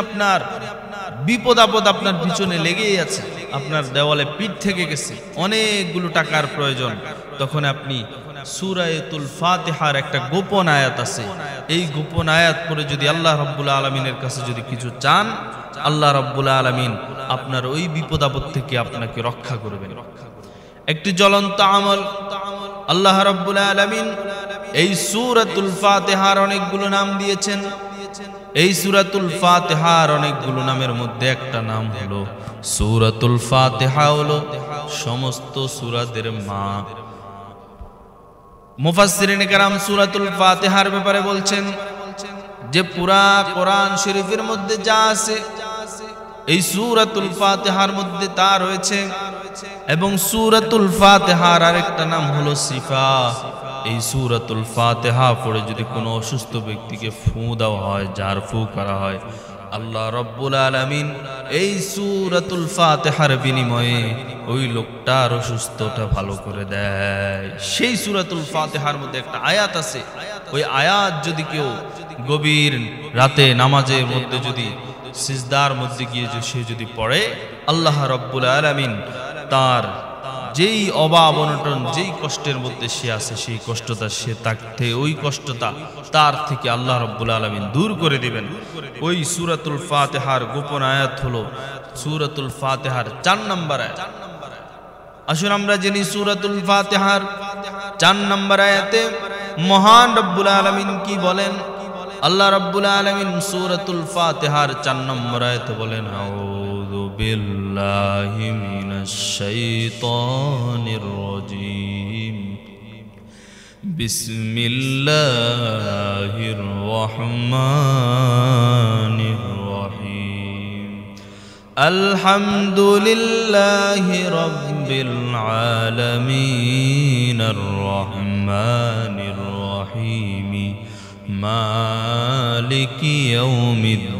আপনার বিপদ আপদ আপনার পিছনে লেগেই আছে, আপনার দেওয়ালে পিঠ থেকে গেছে, অনেকগুলো টাকার প্রয়োজন, তখন আপনি সূরাতুল ফাতিহার একটা গোপন আয়াত আছে, এই গোপন আয়াত পড়ে যদি আল্লাহ রাব্বুল আলামিনের কাছে যদি কিছু চান, আল্লাহ রাব্বুল আলামিন আপনার ওই বিপদ আপদ থেকে আপনাকে রক্ষা করবেন। একটি জ্বলন্ত আমল, আল্লাহ রাব্বুল আলামিন এই সূরাতুল ফাতিহার অনেকগুলো নাম দিয়েছেন। এই সূরাতুল ফাতিহার অনেকগুলো নামের মধ্যে একটা নাম হলো সূরাতুল ফাতিহা, হলো সমস্ত সূরাদের মা। মুফাসসিরিনে কেরাম সূরাতুল ফাতিহার ব্যাপারে বলছেন যে পুরা কোরআন শরীফের মধ্যে যা আছে এই সূরাতুল ফাতিহার মধ্যে তা রয়েছে। এবং সূরাতুল ফাতিহার আরেকটা নাম হলো শিফা। এই সূরাতুল ফাতিহা পড়ে যদি কোনো অসুস্থ ব্যক্তিকে ফু দেওয়া হয়, জার ফু করা হয়, আল্লাহ রাব্বুল আলামিন এই সূরাতুল ফাতিহার বিনিময়ে ওই লোকটার অসুস্থতা ভালো করে দেয়। সেই সূরাতুল ফাতিহার মধ্যে একটা আয়াত আছে, ওই আয়াত যদি কেউ গভীর রাতে নামাজের মধ্যে যদি সিজদার মধ্যে গিয়ে সে যদি পড়ে, আল্লাহ রাব্বুল আলামিন তার যেই অভাব অনটন, যেই কষ্টের মধ্যে সে আছে, সেই কষ্টটা সে থাকতে ওই কষ্টটা তার থেকে আল্লাহ রাব্বুল আলামিন দূর করে দিবেন। ওই সূরাতুল ফাতিহার গোপন আয়াত হলো সূরাতুল ফাতিহার 4 নম্বর আয়াত। আসুন আমরা জেনি সূরাতুল ফাতিহার 4 নম্বর আয়াতে মহান রব্বুল আলামিন কি বলেন। আল্লাহ রাব্বুল আলামিন সূরাতুল ফাতিহার 4 নম্বর আয়াতে বলেন, আউযু বিল্লাহি মিনাশ শাইতানির রাজীম, বিসমিল্লাহির রহমানির রহিম, আলহামদুলিল্লাহি রাব্বিল আলামিন, আর রহমানির রহিম, মালিকি ইয়াউমিদ্দিন।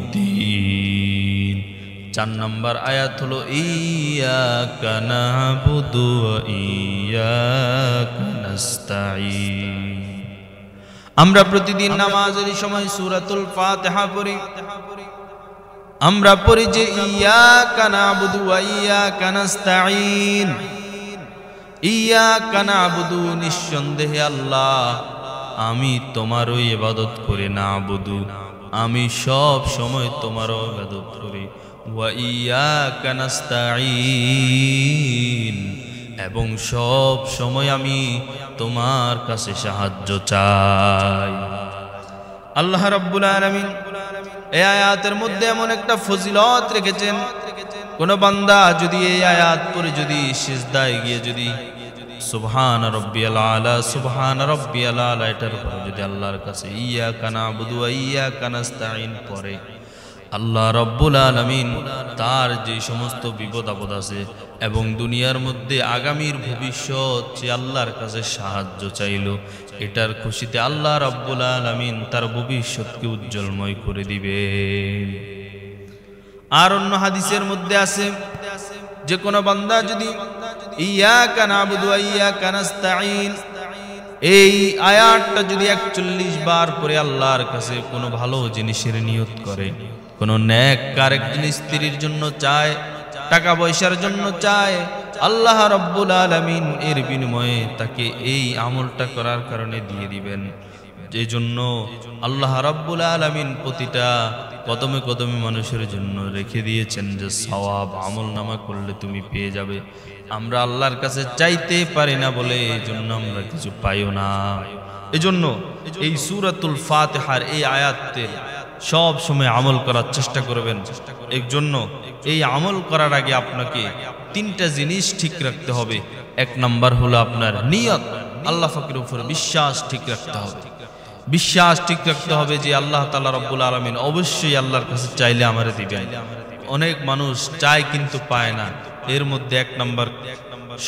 4 নম্বর আয়াত হলো ইয়্যাকা না'বুদু ওয়া ইয়্যাকা নাস্তাঈন। আমরা প্রতিদিন নামাজের সময় সূরাতুল ফাতিহা পড়ি। আমরা পড়ি যে ইয়্যাকা না'বুদু ওয়া ইয়্যাকা নাস্তাঈন। ইয়্যাকা না'বুদু, নিঃসন্দেহে আল্লাহ আমি তোমারই ইবাদত করি, না'বুদু আমি সব সময় তোমারও ইবাদত করি, ওয়া ইয়্যাকা নাস্তাঈন এবং সব সময় আমি তোমার কাছে সাহায্য চাই। আল্লাহ রাব্বুল আলামিন এই আয়াতের মধ্যে এমন একটা ফজিলত রেখেছেন, কোন বান্দা যদি এই আয়াত পড়ে যদি সিজদায় গিয়ে যদি সুবহান রাব্বিয়াল আলা, সুবহান রাব্বিয়াল আলা এটার উপর যদি আল্লাহর কাছে ইয়্যাকা না'বুদু ওয়া ইয়্যাকা নাস্তাঈন পড়ে, আল্লাহ রাব্বুল আলামিন তার যে সমস্ত বিপদ আপদ আছে এবং দুনিয়ার মধ্যে আগামীর ভবিষ্যৎ সে আল্লাহর কাছে সাহায্য চাইল, এটার খুশিতে আল্লাহ রাব্বুল আলামিন তার ভবিষ্যৎকে উজ্জ্বলময় করে দিবেন। আর অন্য হাদিসের মধ্যে আছে যে কোন বান্দা যদি ইয়্যাকা না'বুদু ওয়া ইয়্যাকা নাস্তাঈন এই আয়াতটা যদি 41 বার পরে আল্লাহর কাছে কোনো ভালো জিনিসের নিয়ত করে, কোনো নেক কার একজন স্ত্রীর জন্য চায়, টাকা পয়সার জন্য চায়, আল্লাহ রাব্বুল আলামিন এর বিনিময়ে তাকে এই আমলটা করার কারণে দিয়ে দিবেন। এই জন্য আল্লাহ রাব্বুল আলামিন প্রতিটা কদমে কদমে মানুষের জন্য রেখে দিয়েছেন যে সওয়াব আমল নামা করলে তুমি পেয়ে যাবে। আমরা আল্লাহর কাছে চাইতে পারি না বলে এই জন্য আমরা কিছু পাইও না। এজন্য এই সূরাতুল ফাতিহার এই আয়াতের সব সময় আমল করার চেষ্টা করবেন। এর জন্য এই আমল করার আগে আপনাকে 3টা জিনিস ঠিক রাখতে হবে। 1 নাম্বার হলো আপনার নিয়ত, আল্লাহ পাকের উপর বিশ্বাস ঠিক রাখতে হবে। বিশ্বাস ঠিক রাখতে হবে যে আল্লাহ তাআলা রব্বুল আলামিন অবশ্যই আল্লাহর কাছে চাইলে আমারে দিবেন। অনেক মানুষ চায় কিন্তু পায় না। এর মধ্যে 1 নাম্বার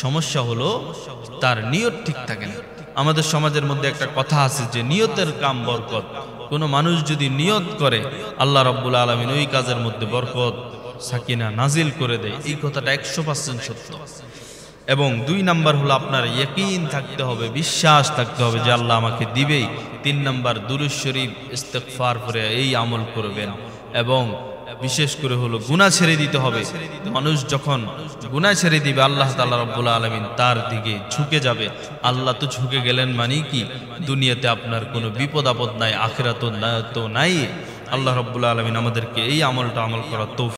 সমস্যা হলো তার নিয়ত ঠিক থাকে না। আমাদের সমাজের মধ্যে একটা কথা আছে যে নিয়তের কাম বরকত। কোনো মানুষ যদি নিয়ত করে আল্লাহ রাব্বুল আলামিন ওই কাজের মধ্যে বরকত সাকিনা নাজিল করে দেয়। এই কথাটা 100% সত্য। এবং 2 নাম্বার হলো আপনার ইয়াকিন থাকতে হবে, বিশ্বাস থাকতে হবে যে আল্লাহ আমাকে দিবেই। 3 নাম্বার দুরূদ শরীফ ইস্তিগফার করে এই আমল করবেন। এবং বিশেষ করে হলো গুনাহ ছেড়ে দিতে হবে। মানুষ যখন গুনাহ ছেড়ে দিবে আল্লাহ তাআলা রব্বুল আলামিন তার দিকে ঝুঁকে যাবে। আল্লাহ তো ঝুঁকে গেলেন মানে কি দুনিয়াতে আপনার কোনো বিপদ আপদ নাই, আখিরাতও তো নাই। আল্লাহ রব্বুল আলামিন আমাদেরকে এই আমলটা আমল করার তৌফিক